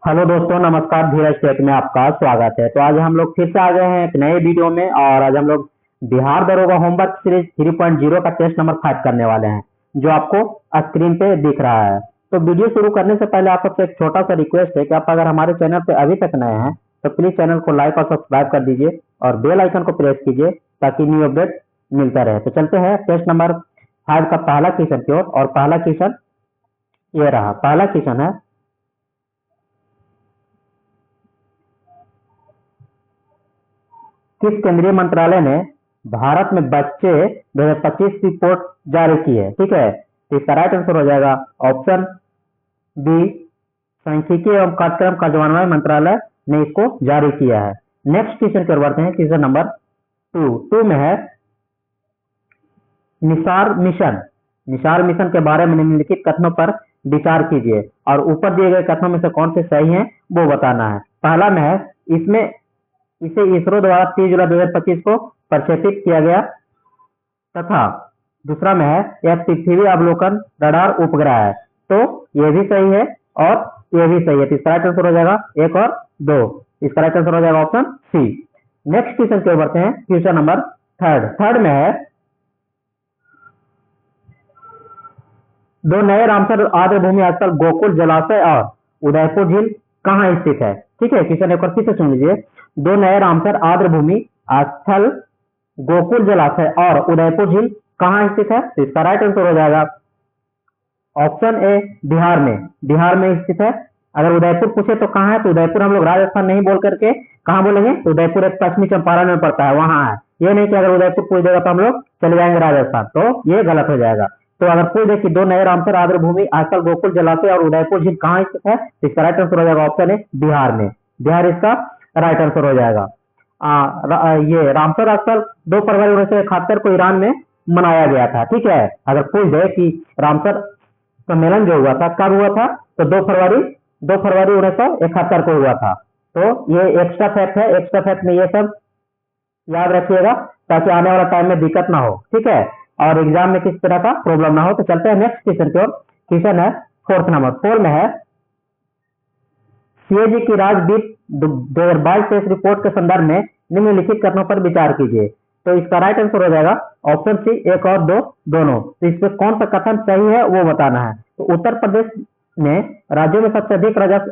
Hello दोस्तों, नमस्कार। धीरज take में आपका स्वागत है। तो आज हम लोग फिर से आ गए हैं एक नए वीडियो में, और आज हम लोग बिहार दरोगा होमवर्क सीरीज 3.0 का टेस्ट नंबर 5 करने वाले हैं, जो आपको स्क्रीन पे दिख रहा है। तो वीडियो शुरू करने से पहले आप सबसे एक छोटा सा रिक्वेस्ट है कि आप अगर हमारे चैनल पे अभी तक नए हैं तो प्लीज चैनल को लाइक और सब्सक्राइब कर दीजिए और बेल आइकन को प्रेस कीजिए ताकि न्यू अपडेट मिलता रहे। तो चलते हैं टेस्ट नंबर 5 का पहला क्वेश्चन की ओर। और पहला क्वेश्चन ये रहा। पहला क्वेश्चन है, किस केंद्रीय मंत्रालय ने भारत में बच्चे 2025 रिपोर्ट जारी की है? ठीक है, तो इसका राइट आंसर हो जाएगा ऑप्शन बी, सांख्यिकी एवं कार्यक्रम कार्यान्वयन मंत्रालय ने इसको जारी किया है। नेक्स्ट क्वेश्चन की ओर बढ़ते हैं। क्वेश्चन नंबर 2 में है, निसार मिशन। निसार मिशन के बारे में निम्नलिखित कथनों पर विचार कीजिए और ऊपर दिए गए कथनों में से कौन से सही हैं वो बताना है। पहला में है, इसे इसरो द्वारा 30 जुलाई 2025 को प्रक्षेपित किया गया, तथा दूसरा में है, यह पृथ्वी अवलोकन रडार उपग्रह है। तो यह भी सही है और यह भी सही है। तो इसका राइट आंसर हो जाएगा 1 और 2। इसका राइट आंसर हो जाएगा ऑप्शन सी। नेक्स्ट क्वेश्चन की ओर बढ़ते हैं। क्वेश्चन नंबर 3 में है, दो नए रामसर आर्द्र भूमि स्थल गोकुल जलाशय और उदयपुर झील कहाँ स्थित है? ठीक है, क्वेश्चन एक बार फिर से सुन लीजिए। दो नए रामसर आर्द्र भूमि स्थल गोकुल जलाशय और उदयपुर झील कहाँ स्थित है? तो इसका राइट आंसर हो जाएगा ऑप्शन ए, बिहार में। बिहार में स्थित है। अगर उदयपुर पूछे तो कहाँ है, तो उदयपुर हम लोग राजस्थान नहीं बोल करके कहाँ बोलेंगे? तो उदयपुर एक पश्चिमी चंपारण में पड़ता है, वहां है। ये नहीं कि अगर उदयपुर पूछ देगा तो हम लोग चले जाएंगे राजस्थान, तो ये गलत हो जाएगा। तो अगर पूछ दे कि दो नए रामसर आर्द्र भूमि स्थल गोकुल जलाशय और उदयपुर झील कहाँ स्थित है, तो इसका राइट आंसर हो जाएगा ऑप्शन ए, बिहार में। बिहार इसका राइट आंसर हो जाएगा। ये रामसर स्थल 2 फरवरी 1971 को ईरान में मनाया गया था। ठीक है, अगर पूछ दे कि रामसर सम्मेलन जो हुआ था कब हुआ था, तो 2 फरवरी 1971 को हुआ था। तो ये एक्स्ट्रा फैक्ट है। एक्स्ट्रा फैक्ट में ये सब याद रखिएगा ताकि आने वाला टाइम में दिक्कत ना हो। ठीक है, और एग्जाम में किस तरह का प्रॉब्लम ना हो। तो चलते हैं नेक्स्ट क्वेश्चन की ओर। क्वेश्चन है 4 नंबर 4 में है, सीएजी की राजदीप 2022 रिपोर्ट के संदर्भ में निम्नलिखित कथनों पर विचार कीजिए। तो इसका राइट आंसर हो जाएगा ऑप्शन सी, 1 और 2 दोनों। तो इसमें कौन सा कथन सही है वो बताना है। तो उत्तर प्रदेश ने राज्यों में सबसे अधिक राजस्व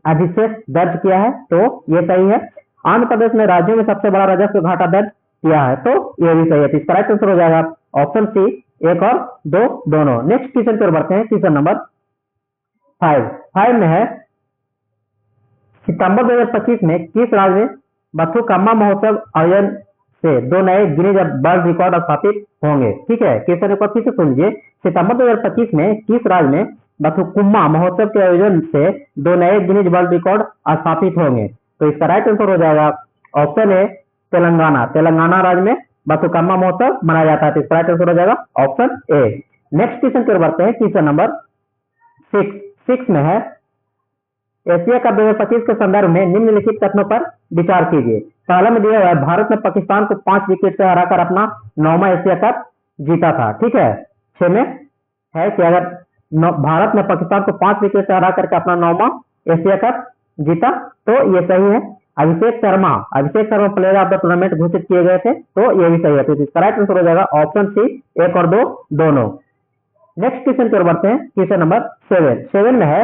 अधिशेष दर्ज किया है, तो ये सही है। आंध्र प्रदेश ने राज्यों में सबसे बड़ा राजस्व घाटा दर्ज किया है, तो ये भी सही है। तो इसका राइट आंसर हो जाएगा ऑप्शन सी, 1 और 2 दोनों। नेक्स्ट क्वेश्चन पर बढ़ते हैं। क्वेश्चन नंबर 5 में है, सितंबर 2025 में किस राज्य में बथुकम्मा महोत्सव आयोजन से 2 नए गिनीज वर्ल्ड रिकॉर्ड स्थापित होंगे? ठीक है, क्वेश्चन एक बार फिर से सुन लीजिए। सितंबर 2025 में किस राज्य में बथुकम्मा महोत्सव के आयोजन से 2 नए गिनीज वर्ल्ड रिकॉर्ड स्थापित होंगे? तो इसका राइट आंसर हो जाएगा ऑप्शन ए, तेलंगाना। तेलंगाना राज्य में बथुकम्मा महोत्सव मनाया जाता है। तो इसका राइट आंसर हो जाएगा ऑप्शन ए। नेक्स्ट क्वेश्चन की ओर बढ़ते हैं। क्वेश्चन नंबर 6 में है, एशिया कप 2025 के संदर्भ में निम्नलिखित कथनों पर विचार कीजिए। पहला में दिया हुआ है, भारत ने पाकिस्तान को 5 विकेट से हराकर अपना 9वां एशिया कप जीता था। ठीक है, 6 में है कि अगर भारत ने पाकिस्तान को 5 विकेट से हरा करके अपना 9वां एशिया कप जीता, तो ये सही है। Abhishek Sharma player of the tournament घोषित किए गए थे, तो ये भी सही है। तो इसका राइट आंसर हो जाएगा ऑप्शन सी, 1 और 2 दोनों। नेक्स्ट क्वेश्चन की ओर बढ़ते हैं। क्वेश्चन नंबर 7 में है,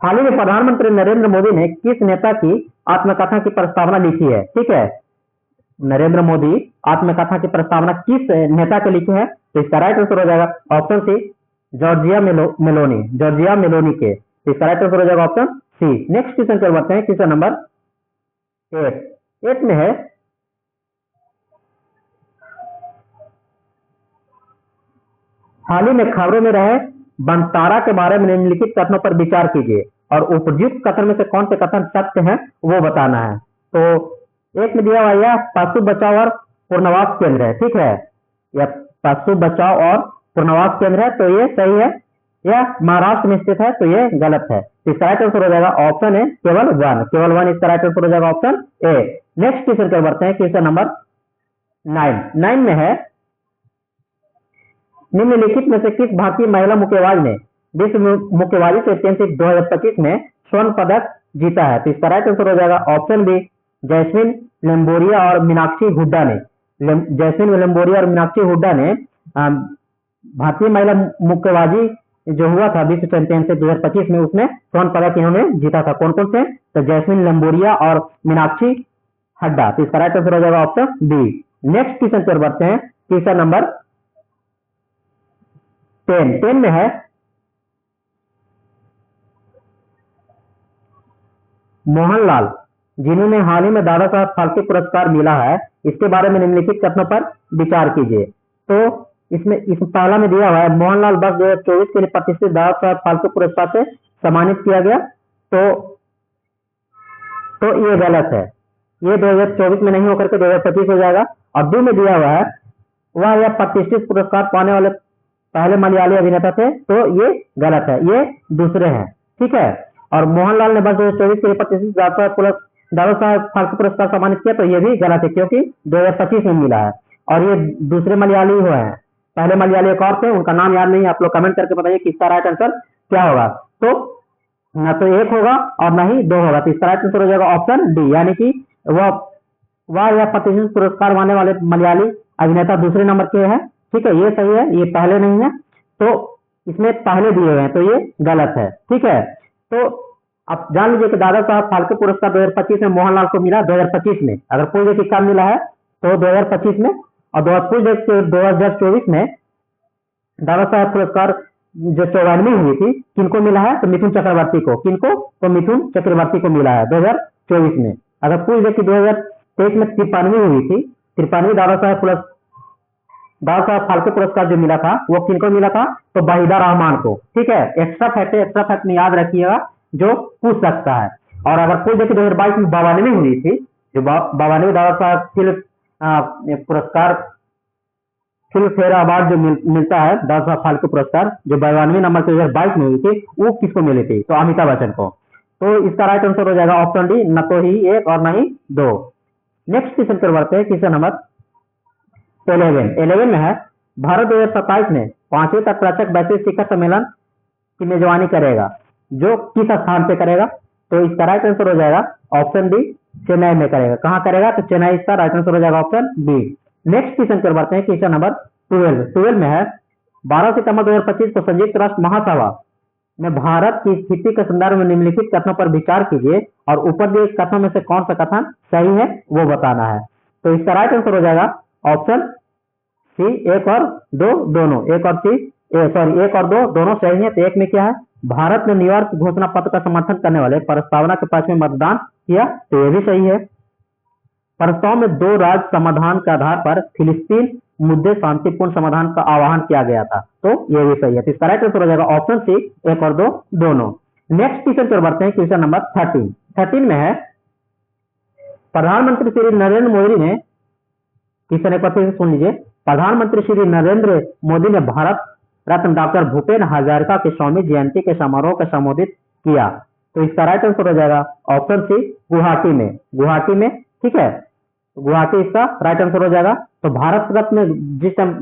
हाल ही में प्रधानमंत्री नरेंद्र मोदी ने किस नेता की आत्मकथा की प्रस्तावना लिखी है? ठीक है, नरेंद्र मोदी आत्मकथा की प्रस्तावना किस नेता के लिखी है? तो इसका राइट आंसर हो जाएगा ऑप्शन सी, जॉर्जिया मेलोनी के। तो इसका राइट आंसर हो जाएगा ऑप्शन सी। नेक्स्ट क्वेश्चन पर बढ़ते हैं। क्वेश्चन नंबर 8 में है, हाल ही में खबरों में रहे बंतारा के बारे में निम्नलिखित कथनों पर विचार कीजिए और उपयुक्त कथन में से कौन से कथन सत्य हैं वो बताना है। तो एक में दिया हुआ यह पशु बचाव और पुनर्वास केंद्र है। ठीक है, यह पशु बचाव और पुनर्वास केंद्र है, तो ये सही है। यह महाराष्ट्र में स्थित है, तो ये गलत है। इसका राइट आंसर हो जाएगा ऑप्शन ए, केवल वन। इसका राइट आंसर हो जाएगा ऑप्शन ए। नेक्स्ट क्वेश्चन पर बढ़ते हैं। क्वेश्चन नंबर 9 में है, निम्नलिखित में से किस भारतीय महिला मुक्केबाज ने विश्व मुक्केबाजी चैंपियनशिप 2025 में स्वर्ण पदक जीता है। तो इसका राइट आंसर हो जाएगा ऑप्शन बी, जैस्मिन लंबोरिया और मीनाक्षी हुड्डा ने। जैस्मिन लंबोरिया और मीनाक्षी हुड्डा ने भारतीय महिला मुक्केबाजी जो हुआ था विश्व चैंपियनशिप 2025 में, उसमें स्वर्ण पदक इन्होंने जीता था। कौन कौन से? तो जैस्मिन लंबोरिया और मीनाक्षी हुड्डा। तो इसका राइट आंसर हो जाएगा ऑप्शन बी। नेक्स्ट क्वेश्चन पर बढ़ते हैं, क्वेश्चन नंबर 10 में है मोहनलाल, जिन्होंने हाल ही में दादा साहब फाल्के पुरस्कार मिला है, इसके बारे में निम्नलिखित कथनों पर विचार कीजिए। तो इस पहला में दिया हुआ है मोहनलाल वर्ष 2024 के लिए प्रतिष्ठित दादा साहब फाल्के पुरस्कार से सम्मानित किया गया। तो ये गलत है, ये 2024 में नहीं होकर के 2025 हो जाएगा। और दो में दिया हुआ है वह यह प्रतिष्ठित पुरस्कार पाने वाले पहले मलयाली अभिनेता थे, तो ये गलत है, ये दूसरे हैं। ठीक है। और मोहनलाल ने वर्ष 2024 के लिए प्रतिष्ठित दादा साहब फाल्के पुरस्कार सम्मानित किया, तो ये भी गलत है क्योंकि 2025 में मिला है और ये दूसरे मलयाली हुए हैं। पहले मलयाली एक और थे, उनका नाम याद नहीं, आप लोग कमेंट करके बताइए कि इसका राइट आंसर क्या होगा। तो ना तो एक होगा और ना ही दो होगा। तो इसका राइट आंसर हो जाएगा ऑप्शन डी, यानी कि वह यह प्रतिष्ठित पुरस्कार पाने वाले मलयाली अभिनेता दूसरे नंबर के हैं। ठीक है, ये सही है, ये पहले नहीं है, तो इसमें पहले दिए हुए हैं, तो ये गलत है। ठीक है। तो अब जान लीजिए कि दादा साहब फाल्के पुरस्कार 2025 में मोहनलाल को मिला 2025 में। अगर पूछ दे कि कब मिला है तो 2025 में, और पूछ दे 2024 में दादा साहब पुरस्कार जो 94 हुई थी किनको मिला है, तो मिथुन चक्रवर्ती को। किनको? तो मिथुन चक्रवर्ती को मिला है 2024 में। अगर पूछ दे कि 2023 में 53 हुई थी, 53 दादा साहब फाल्के पुरस्कार जो मिला था वो किनको मिला था, तो वहीदा रहमान को। ठीक है, एक्स्ट्रा फैक्ट में याद रखिएगा जो पूछ सकता है। और अगर पूछ दे कि 2022 में 92 हुई थी, जो 92 दादा साहब फिल्म पुरस्कार फिल्म फेयर अवार्ड जो मिलता है दादा साहब फाल्के पुरस्कार, जो 92 नंबर से 2022 में हुई थी, वो किसको मिली थी, तो अमिताभ बच्चन को। तो इसका राइट आंसर हो जाएगा ऑप्शन डी, न तो ही एक और न ही दो। नेक्स्ट क्वेश्चन पर बढ़ते हैं, क्वेश्चन नंबर 11 में है भारत 2027 में 5वें तटरक्षक वैश्विक शिखर सम्मेलन की मेजबानी करेगा, जो किस स्थान पे करेगा। तो इसका राइट आंसर हो जाएगा ऑप्शन बी, चेन्नई में करेगा। कहां करेगा, तो चेन्नई, इसका राइट आंसर हो जाएगा ऑप्शन बी। नेक्स्ट क्वेश्चन पर बढ़ते हैं, क्वेश्चन नंबर 12 में है 12 सितंबर 2025 को संयुक्त राष्ट्र महासभा में भारत की स्थिति के संदर्भ में निम्नलिखित कथनों पर विचार कीजिए और ऊपर दिए कथनों में से कौन सा कथन सही है वो बताना है। तो इसका राइट आंसर हो जाएगा ऑप्शन सी, एक और दो दोनों। एक और दो दोनों सही है। तो एक में क्या है, भारत ने न्यूयॉर्क घोषणा पत्र का समर्थन करने वाले प्रस्तावना के पक्ष में मतदान किया, तो यह भी सही है। प्रस्ताव में 2 राज्य समाधान के आधार पर फिलिस्तीन मुद्दे शांतिपूर्ण समाधान का आह्वान किया गया था, तो यह भी सही है। तो इसका राइट आंसर हो जाएगा ऑप्शन सी, एक और दो दोनों। नेक्स्ट क्वेश्चन पर बढ़ते हैं, क्वेश्चन नंबर 13 में है प्रधानमंत्री श्री नरेंद्र मोदी ने, क्वेश्चन एक बार फिर से सुन लीजिए, प्रधानमंत्री श्री नरेंद्र मोदी ने भारत रत्न डॉक्टर भूपेन हजारिका के 100वीं जयंती के समारोह को संबोधित किया। तो इसका राइट आंसर हो जाएगा ऑप्शन सी, गुवाहाटी में। ठीक है, गुवाहाटी इसका राइट आंसर हो जाएगा। तो भारत रत्न जिस टाइम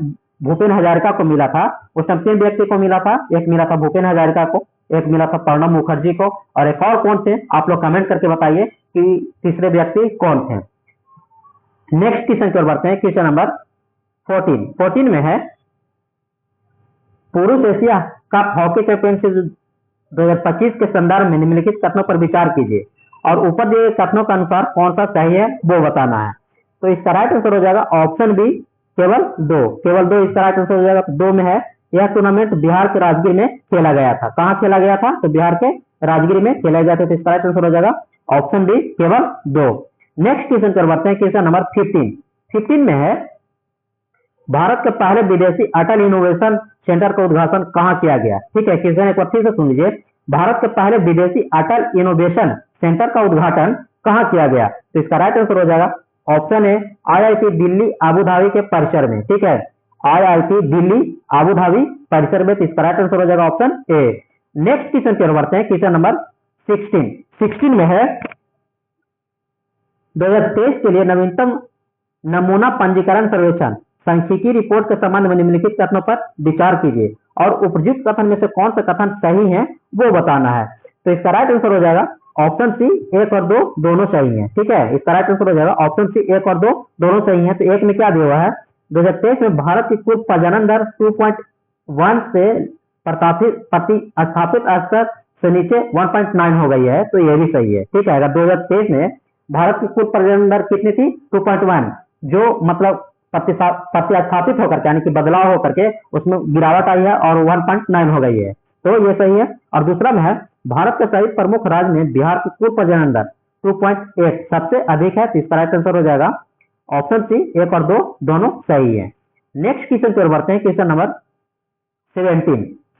भूपेन हजारिका को मिला था, उस टाइम 3 व्यक्ति को मिला था। एक मिला था भूपेन हजारिका को, एक मिला था प्रणब मुखर्जी को, और एक और कौन थे, आप लोग कमेंट करके बताइए कि तीसरे व्यक्ति कौन थे। नेक्स्ट क्वेश्चन पर बढ़ते हैं, क्वेश्चन नंबर 14 में है पुरुष एशिया कप हॉकी चैंपियनशिप 2025 के संदर्भ में निम्नलिखित कथनों पर विचार कीजिए और ऊपर दिए कथनों के अनुसार कौन सा सही है वो बताना है। तो इसका राइट आंसर हो जाएगा ऑप्शन बी, केवल दो इसका राइट आंसर हो जाएगा। 2 में है यह टूर्नामेंट बिहार के राजगीर में खेला गया था। कहां खेला गया था, तो बिहार के राजगीर में खेला गया था। तो इसका राइट आंसर हो जाएगा ऑप्शन बी, केवल 2। नेक्स्ट क्वेश्चन पर बढ़ते हैं, क्वेश्चन नंबर 15 में है भारत के पहले विदेशी अटल इनोवेशन सेंटर का उद्घाटन कहां किया गया। ठीक है, क्वेश्चन एक बार फिर से सुन लीजिए, भारत के पहले विदेशी अटल इनोवेशन सेंटर का उद्घाटन कहां किया गया। तो इसका राइट आंसर हो जाएगा ऑप्शन ए, IIT दिल्ली आबू धाबी के परिसर में। ठीक है, IIT दिल्ली आबू धाबी परिसर में। तो इसका राइट आंसर हो जाएगा ऑप्शन ए। नेक्स्ट क्वेश्चन पर बढ़ते हैं, क्वेश्चन नंबर 16 में है 2023 के लिए नवीनतम नमूना पंजीकरण सर्वेक्षण सांख्यिकी रिपोर्ट के संबंध में निम्नलिखित कथनों पर विचार कीजिए और उपयुक्त कथन में से कौन सा कथन सही है वो बताना है। तो इसका राइट आंसर हो जाएगा ऑप्शन सी, 1 और 2 दोनों सही हैं। ठीक है, इसका राइट आंसर हो जाएगा ऑप्शन सी, 1 और 2 दोनों सही हैं। तो एक में क्या दिया हुआ है, 2023 में भारत की कुल प्रजनन दर 2.1 से प्रतिस्थापित स्तर से नीचे 1.9 हो गई है, तो ये भी सही है। ठीक है, अगर 2023 में भारत की कुल प्रजनन दर कितनी थी 2.1, जो मतलब प्रतिस्थापित होकर के यानी कि बदलाव होकर के उसमें गिरावट आई है और 1.9 हो गई है, तो ये सही है। और दूसरा में है भारत के सभी प्रमुख राज्य में बिहार की कुल प्रजनन दर 2.8 सबसे अधिक है, तो इसका राइट आंसर हो जाएगा ऑप्शन सी, 1 और 2 दोनों सही है। नेक्स्ट क्वेश्चन पर बढ़ते हैं, क्वेश्चन नंबर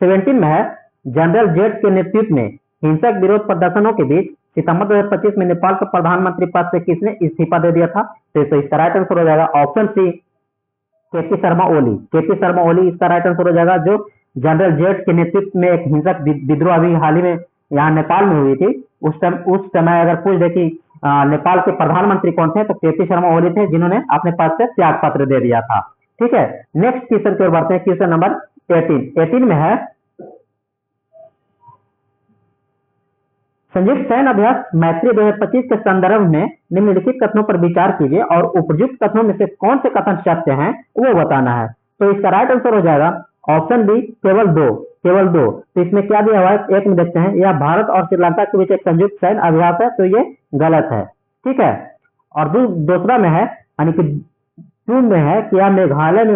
17 में है जनरल जेट के नेतृत्व में हिंसक विरोध प्रदर्शनों के बीच सितंबर 2025 में नेपाल के प्रधानमंत्री पद से किसने इस्तीफा दे दिया था, तो इसका राइट आंसर हो जाएगा ऑप्शन सी, केपी शर्मा ओली। केपी शर्मा ओली इसका राइट आंसर हो जाएगा, जो जनरल जेट के नेतृत्व में एक हिंसक विद्रोह अभी हाल ही में यहाँ नेपाल में हुई थी, उस समय अगर पूछ दे कि नेपाल के प्रधानमंत्री कौन थे, तो केपी शर्मा ओली थे, जिन्होंने अपने पद से त्याग पत्र दे दिया था। ठीक है, नेक्स्ट क्वेश्चन की ओर बढ़ते हैं, क्वेश्चन नंबर 18 में है संयुक्त सैन्य अभ्यास मैत्री 2025 के संदर्भ में निम्नलिखित कथनों पर विचार कीजिए और उपयुक्त कथनों में से कौन से कथन सत्य हैं वो बताना है। तो इसका राइट आंसर हो जाएगा ऑप्शन बी, केवल दो। तो इसमें क्या दिया हुआ है, एक में देखते हैं, यह भारत और श्रीलंका के बीच एक संयुक्त सैन्य अभ्यास है, तो ये गलत है। ठीक है, और दूसरा में है यानी कि 2 में है कि यह मेघालय में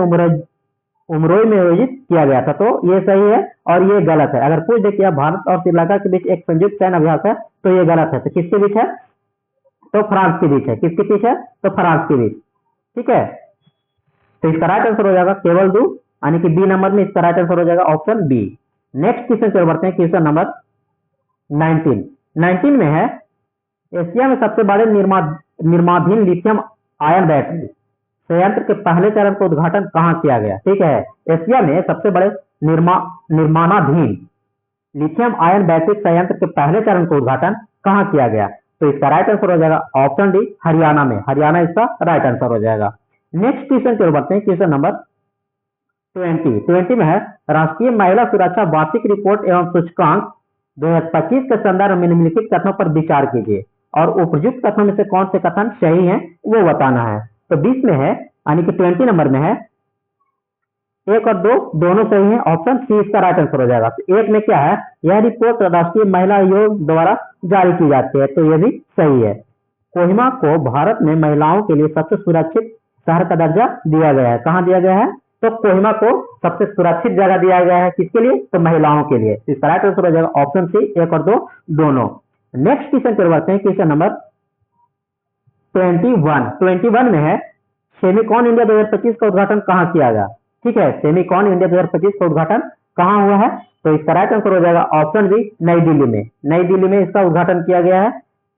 उमरोई में आयोजित किया गया था, तो ये सही है और ये गलत है। अगर पूछ दे कि भारत और श्रीलंका के बीच एक संयुक्त सैन्य अभ्यास है, तो ये गलत है। तो किसके बीच है, तो फ्रांस के बीच है। किसके बीच है, तो फ्रांस के बीच। ठीक है, तो इसका राइट आंसर हो जाएगा केवल 2 यानी कि बी नंबर में इसका राइट आंसर हो जाएगा ऑप्शन बी। नेक्स्ट क्वेश्चन की ओर बढ़ते हैं, क्वेश्चन नंबर 19 में है एशिया में सबसे बड़े निर्माणाधीन लिथियम आयन बैटरी संयंत्र के पहले चरण का उद्घाटन कहां किया गया। ठीक है, एशिया में सबसे बड़े निर्माणाधीन लिथियम आयन बैटरी संयंत्र के पहले चरण का उद्घाटन कहां किया गया, तो इसका राइट आंसर हो जाएगा ऑप्शन डी, हरियाणा में। हरियाणा इसका राइट आंसर हो जाएगा। नेक्स्ट क्वेश्चन की ओर बढ़ते हैं, क्वेश्चन नंबर 20 में है राष्ट्रीय महिला सुरक्षा वार्षिक रिपोर्ट एवं सूचकांक 2025 के संदर्भ में निम्नलिखित कथनों पर विचार कीजिए और उपयुक्त कथनों में से कौन से कथन सही हैं वो बताना है। तो 20 में है यानी कि 20 नंबर में है 1 और 2 दोनों सही हैं, ऑप्शन सी इसका राइट आंसर हो जाएगा। तो 1 में क्या है, यह रिपोर्ट राष्ट्रीय महिला आयोग द्वारा जारी की जाती है, तो यह भी सही है। कोहिमा को भारत में महिलाओं के लिए सबसे सुरक्षित शहर का दर्जा दिया गया है। कहां दिया गया है, तो कोहिमा को सबसे सुरक्षित जगह दिया गया है, किसके लिए, तो महिलाओं के लिए। तो इसका राइट आंसर हो जाएगा ऑप्शन सी, 1 और 2 दोनों। नेक्स्ट क्वेश्चन पर बढ़ते हैं, क्वेश्चन नंबर 21 में है सेमिकॉन इंडिया 2025 का उद्घाटन कहां किया गया। ठीक है, सेमिकॉन इंडिया 2025 का उद्घाटन कहां हुआ है, तो इसका राइट आंसर हो जाएगा ऑप्शन बी, नई दिल्ली में। नई दिल्ली में इसका उद्घाटन किया गया है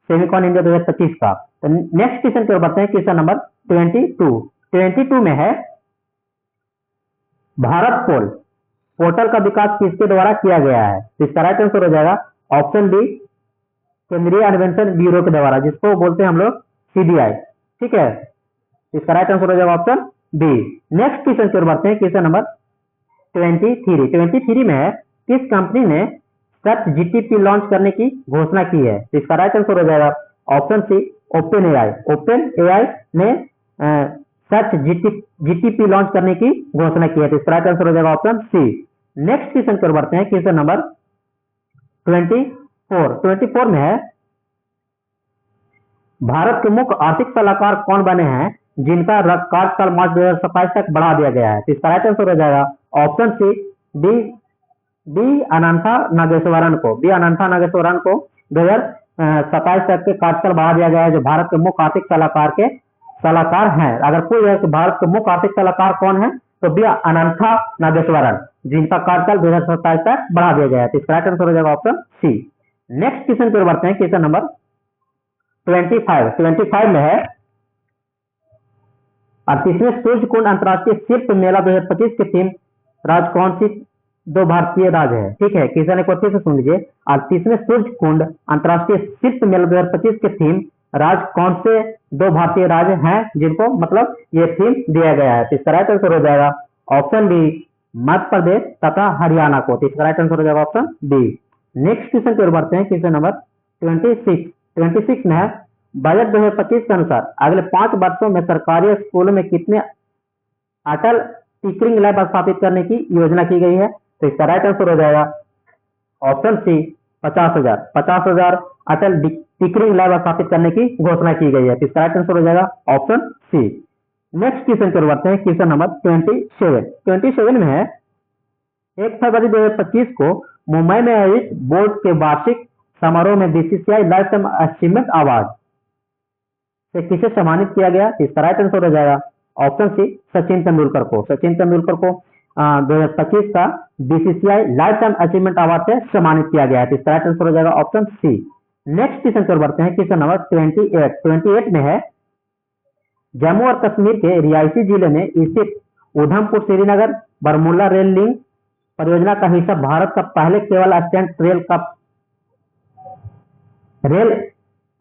सेमिकॉन इंडिया 2025 का। तो नेक्स्ट क्वेश्चन पर बढ़ते हैं, क्वेश्चन नंबर 22 में है भारत पोर्टल का विकास किसके द्वारा किया गया है, तो इसका राइट आंसर हो जाएगा ऑप्शन बी, केंद्रीय अन्वेषण ब्यूरो के द्वारा, जिसको बोलते हैं हम लोग सीबीआई। ठीक है, इसका राइट आंसर हो जाएगा ऑप्शन बी। नेक्स्ट क्वेश्चन की ओर बढ़ते हैं, क्वेश्चन नंबर 23 में है किस कंपनी ने सर्च जीटीपी लॉन्च करने की घोषणा की है, तो इसका राइट आंसर हो जाएगा ऑप्शन सी, ओपन एआई ने सर्च जीटीपी लॉन्च करने की घोषणा की है, तो इसका राइट आंसर हो जाएगा ऑप्शन सी। नेक्स्ट क्वेश्चन की ओर बढ़ते हैं, क्वेश्चन नंबर 24 में है भारत के मुख्य आर्थिक सलाहकार कौन बने हैं जिनका कार्यकाल मार्च 2027 तक बढ़ा दिया गया है, तो इसका राइट आंसर हो जाएगा ऑप्शन सी, बी अनंथा नागेश्वरन को 2027 तक के कार्यकाल बढ़ा दिया गया है, जो भारत के मुख्य आर्थिक सलाहकार हैं। अगर कोई है तो भारत के मुख्य आर्थिक सलाहकार कौन है, तो बी अनंथा नागेश्वरन, जिनका कार्यकाल 2027 तक बढ़ा दिया गया है, तो इसका राइट आंसर हो जाएगा ऑप्शन सी। नेक्स्ट क्वेश्चन पर बढ़ते हैं, क्वेश्चन नंबर 25 में है 38वें सूर्यकुंड अंतर्राष्ट्रीय शिल्प मेला 2025 की थीम राज्य कौन सी 2 भारतीय राज्य है। ठीक है, क्वेश्चन एक बार फिर से सुन लीजिए, 38वें सूर्यकुंड अंतर्राष्ट्रीय शिल्प मेला 2025 की थीम राज्य कौन से 2 भारतीय राज्य हैं जिनको मतलब ये थीम दिया गया है, तो इसका राइट आंसर हो जाएगा ऑप्शन बी, मध्य प्रदेश तथा हरियाणा को। तो इसका राइट आंसर हो जाएगा ऑप्शन डी। नेक्स्ट क्वेश्चन की ओर बढ़ते हैं, क्वेश्चन नंबर 26 में है बजट 2025 के अनुसार अगले 5 वर्षों में सरकारी स्कूलों में कितने अटल टिकरिंग लैब स्थापित करने की योजना की गई है। तो इसका राइट आंसर हो जाएगा ऑप्शन सी 50,000 अटल टिकरिंग लैब स्थापित करने की घोषणा की गई है। तो इसका राइट आंसर हो जाएगा ऑप्शन सी। नेक्स्ट क्वेश्चन की ओर बढ़ते हैं, क्वेश्चन नंबर 27 में है 1 फरवरी 2025 को मुंबई में आयोजित बोर्ड के वार्षिक समारोह में BCCI life time achievement award से किसे सम्मानित किया गया। इसका राइट आंसर हो जाएगा ऑप्शन सी सचिन तेंदुलकर को। सचिन तेंदुलकर को 2025 का BCCI life time achievement award से सम्मानित किया गया है। तो इसका राइट आंसर हो जाएगा ऑप्शन सी। नेक्स्ट क्वेश्चन की ओर बढ़ते हैं, क्वेश्चन नंबर 28 में है जम्मू और कश्मीर के रियासी जिले में स्थित उधमपुर श्रीनगर बरमुला रेल लिंक परियोजना का हिस्सा भारत का पहले केवल स्टैंड रेल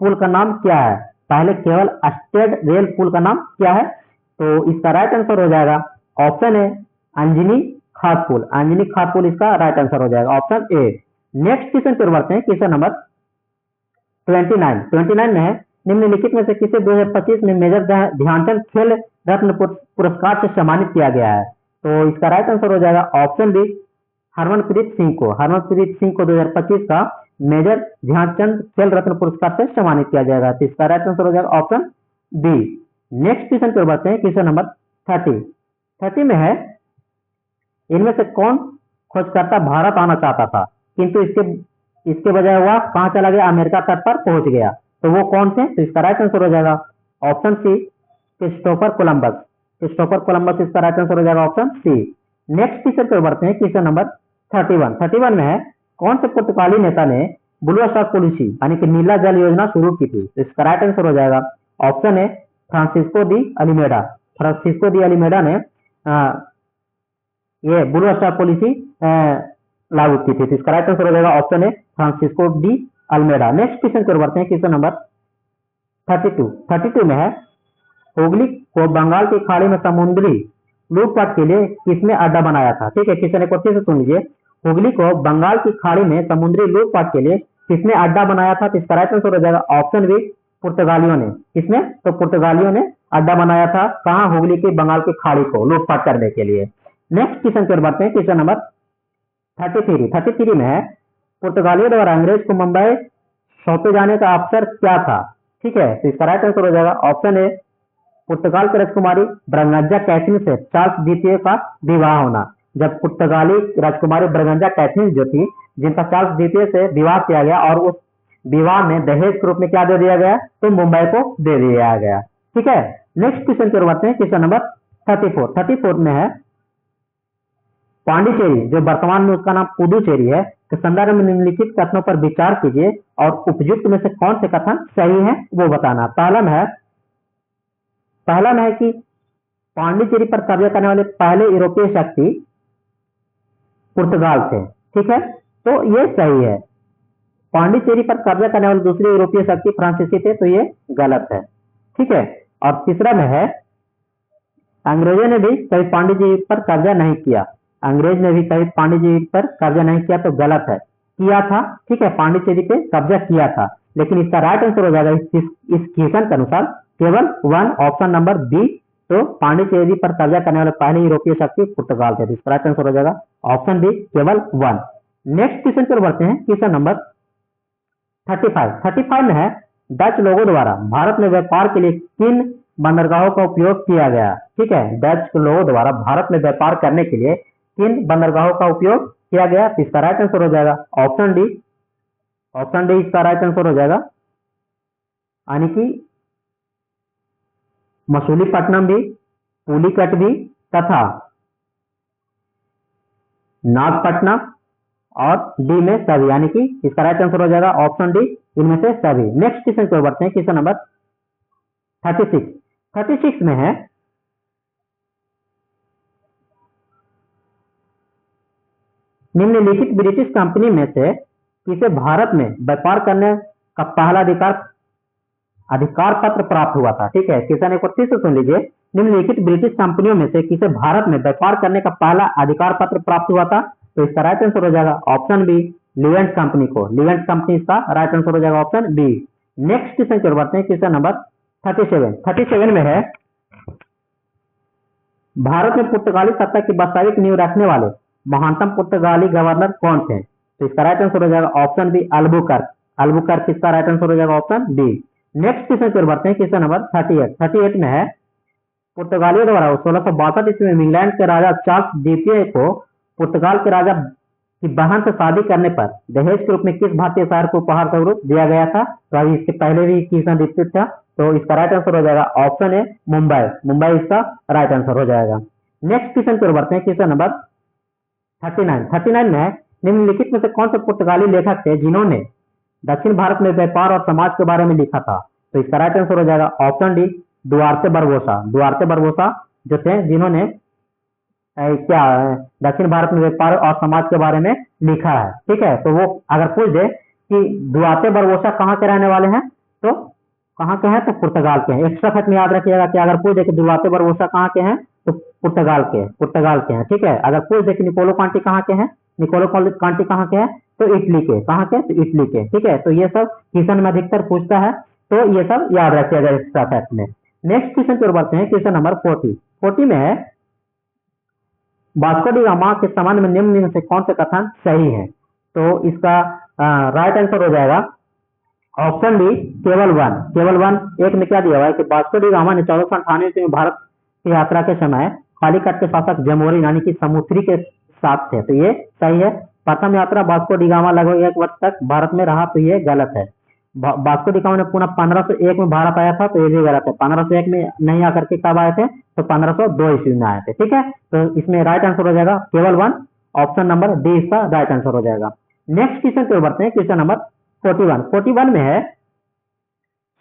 पुल का नाम क्या है। पहले केवल स्टेड रेल पुल का नाम क्या है। तो इसका राइट आंसर हो जाएगा ऑप्शन ए अंजनी खास पुल। अंजनी खास पुल इसका राइट आंसर हो जाएगा ऑप्शन ए। नेक्स्ट क्वेश्चन पर बढ़ते हैं, क्वेश्चन नंबर 29 में है निम्नलिखित में से किसे 2025 में मेजर ध्यानचंद खेल रत्न पुरस्कार से सम्मानित किया गया है। तो इसका राइट आंसर हो जाएगा ऑप्शन बी हरमनप्रीत सिंह को। हरमनप्रीत सिंह को 2025 का मेजर ध्यानचंद खेल रत्न पुरस्कार से सम्मानित किया जाएगा। तो इसका राइट आंसर हो जाएगा ऑप्शन बी। नेक्स्ट क्वेश्चन पर बढ़ते हैं, क्वेश्चन नंबर 30 में है इनमें से कौन खोजकर्ता भारत आना चाहता था किंतु इसके बजाय वह कहां चला गया, अमेरिका तट पर पहुंच गया। तो वो कौन थे। तो इसका राइट आंसर हो जाएगा option C Christopher Columbus. Christopher Columbus इसका राइट आंसर हो जाएगा ऑप्शन सी। नेक्स्ट क्वेश्चन पर बढ़ते हैं, क्वेश्चन नंबर 31 में है कौन से पुर्तगाली नेता ने ब्लू स्टार पॉलिसी यानी कि नीला जल योजना शुरू की थी। तो इसका राइट आंसर हो जाएगा option A Francisco de Almeida. Francisco de Almeida ने ये ब्लू स्टार पॉलिसी लागू की थी। तो इसका राइट आंसर हो जाएगा option A Francisco de Almeida. Next question पर बढ़ते हैं, क्वेश्चन नंबर 32 में है हुगली को बंगाल की खाड़ी में समुद्री लूटपाट के लिए किसने अड्डा बनाया था। ठीक है, क्वेश्चन एक बार फिर से सुन लीजिए। हुगली को बंगाल की खाड़ी में समुद्री लूटपाट के लिए किसने अड्डा बनाया था। तो इसका राइट आंसर हो जाएगा ऑप्शन बी पुर्तगालियों ने। किसने। तो पुर्तगालियों ने अड्डा बनाया था कहां, हुगली की बंगाल की खाड़ी को लूटपाट करने के लिए। नेक्स्ट क्वेश्चन पर बढ़ते हैं, क्वेश्चन नंबर 33 में है पुर्तगालियों द्वारा अंग्रेज को मुंबई सौंपे जाने का अवसर क्या था। ठीक है, तो इसका राइट आंसर हो जाएगा ऑप्शन ए पुर्तगाल की राजकुमारी ब्रगंजा कैथरीन से चार्ल्स द्वितीय का विवाह होना। जब पुर्तगाली राजकुमारी ब्रगंजा कैथरीन जो थी जिनका चार्ल्स द्वितीय से विवाह किया गया और उस विवाह में दहेज के रूप में क्या दे दिया गया, तो मुंबई को दे दिया गया। ठीक है, नेक्स्ट क्वेश्चन की ओर बढ़ते हैं, क्वेश्चन नंबर 34 में है पांडिचेरी जो वर्तमान में उसका नाम पुडुचेरी है के संदर्भ में निम्नलिखित कथनों पर विचार कीजिए और उपयुक्त में से कौन से कथन सही है वो बताना। पहला में है कि पांडिचेरी पर कब्जा करने वाले पहले यूरोपीय शक्ति पुर्तगाल थे। ठीक है, तो ये सही है। पांडिचेरी पर कब्जा करने वाले दूसरे यूरोपीय शक्ति फ्रांसीसी थे, तो ये गलत है। ठीक है, और तीसरा में है अंग्रेजों ने भी कभी पांडिचेरी पर कब्जा नहीं किया। अंग्रेज ने भी कभी पांडिचेरी पर कब्जा नहीं किया, तो गलत है। किया था, ठीक है, पांडिचेरी पे कब्जा किया था, लेकिन इसका राइट आंसर हो जाएगा इस क्वेश्चन के अनुसार केवल 1 ऑप्शन नंबर बी। तो पांडिचेरी पर कब्जा करने वाले पहले यूरोपीय शक्ति पुर्तगाल थे। इसका राइट आंसर हो जाएगा ऑप्शन बी केवल 1। नेक्स्ट क्वेश्चन पर बढ़ते हैं, क्वेश्चन नंबर 35 में है डच लोगों द्वारा भारत में व्यापार के लिए किन बंदरगाहों का उपयोग किया गया। ठीक है, डच लोगों द्वारा भारत में व्यापार करने के लिए किन बंदरगाहों का उपयोग किया गया। इसका राइट आंसर हो जाएगा ऑप्शन डी इसका राइट आंसर हो जाएगा, यानी कि मसूलीपट्टनम भी, पुलिकट भी तथा नागपट्टनम और डी में सभी, यानी कि इसका राइट आंसर हो जाएगा ऑप्शन डी इनमें से सभी। नेक्स्ट क्वेश्चन को बढ़ते हैं, क्वेश्चन नंबर 36 में है निम्नलिखित ब्रिटिश कंपनी में से किसे भारत में व्यापार करने का पहला अधिकार अधिकार पत्र प्राप्त हुआ था। ठीक है, क्वेश्चन एक बार फिर से सुन लीजिए, निम्नलिखित ब्रिटिश कंपनियों में से किसे भारत में व्यापार करने का पहला अधिकार पत्र प्राप्त हुआ था? तो इसका राइट आंसर हो जाएगा ऑप्शन बी, लिवेंट कंपनी को। लिवेंट कंपनी इसका राइट आंसर हो जाएगा ऑप्शन बी। नेक्स्ट क्वेश्चन की ओर बढ़ते हैं, क्वेश्चन नंबर 37 में है, भारत में पुर्तगाली सत्ता की वास्तविक नींव रखने वाले महानतम पुर्तगाली गवर्नर कौन थे? तो इसका राइट आंसर हो जाएगा ऑप्शन बी, अल्बुकर्क। अल्बुकर्क इसका राइट आंसर हो जाएगा ऑप्शन बी। नेक्स्ट क्वेश्चन की ओर बढ़ते हैं, क्वेश्चन नंबर 38 में है, पुर्तगालियों द्वारा 1662 ईस्वी में इंग्लैंड के राजा चार्ल्स द्वितीय को पुर्तगाल के राजा की बहन से शादी करने पर दहेज के रूप में किस भारतीय शहर को उपहार स्वरूप दिया गया था? तो अभी इसके पहले भी क्वेश्चन रिपीट था, तो इसका राइट आंसर हो जाएगा ऑप्शन ए, मुंबई। मुंबई इसका राइट आंसर हो जाएगा। नेक्स्ट क्वेश्चन की ओर बढ़ते हैं, क्वेश्चन नंबर 39 में है, निम्नलिखित में से कौन से पुर्तगाली लेखक थे जिन्होंने दक्षिण भारत में व्यापार और समाज के बारे में लिखा था? तो इसका राइट आंसर हो जाएगा ऑप्शन डी, दुआर्ते बरबोसा। दुआर्ते बरबोसा जो थे जिन्होंने क्या दक्षिण भारत में व्यापार और समाज के बारे में लिखा है। ठीक है, तो वो अगर पूछ दे कि दुआर्ते बरबोसा कहाँ के रहने वाले हैं, तो कहाँ के हैं? तो पुर्तगाल के हैं। एक्स्ट्रा फैक्ट में याद रखिएगा कि अगर पूछ दे कि दुआर्ते बरबोसा कहाँ के हैं, तो पुर्तगाल के हैं। ठीक है, अगर पूछ दे कि निकोलो कांटी कहाँ के हैं, निकोलो कांटी कहाँ के हैं, तो इटली के। कहाँ के? तो इटली के। ठीक है, तो ये सब क्वेश्चन में अधिकतर पूछता है, तो ये सब याद रखिएगा एक्स्ट्रा फैक्ट में। नेक्स्ट क्वेश्चन की ओर बढ़ते हैं, क्वेश्चन नंबर 40 में है, वास्को डी गामा के संबंध में निम्न से कौन से कथन सही है? तो इसका राइट आंसर हो जाएगा ऑप्शन बी, केवल वन। एक में क्या दिया हुआ है कि वास्को डी गामा ने 1498 में भारत की यात्रा के समय कालीकट के शासक जमोरी यानी कि समुद्री के साथ थे, तो ये सही है। प्रथम यात्रा वास्को डी गामा लगभग 1 वर्ष तक भारत में रहा, तो ये गलत है। वास्को डी गामा ने पुनः 1501 में भारत आया था, तो ये भी गलत है। 1501 में नहीं आकर के कब आए थे? तो 1502 ईस्वी में आए थे। ठीक है, तो इसमें राइट आंसर हो जाएगा केवल वन, ऑप्शन नंबर डी इसका राइट आंसर हो जाएगा। नेक्स्ट क्वेश्चन पे बढ़ते हैं, क्वेश्चन नंबर 41 में है,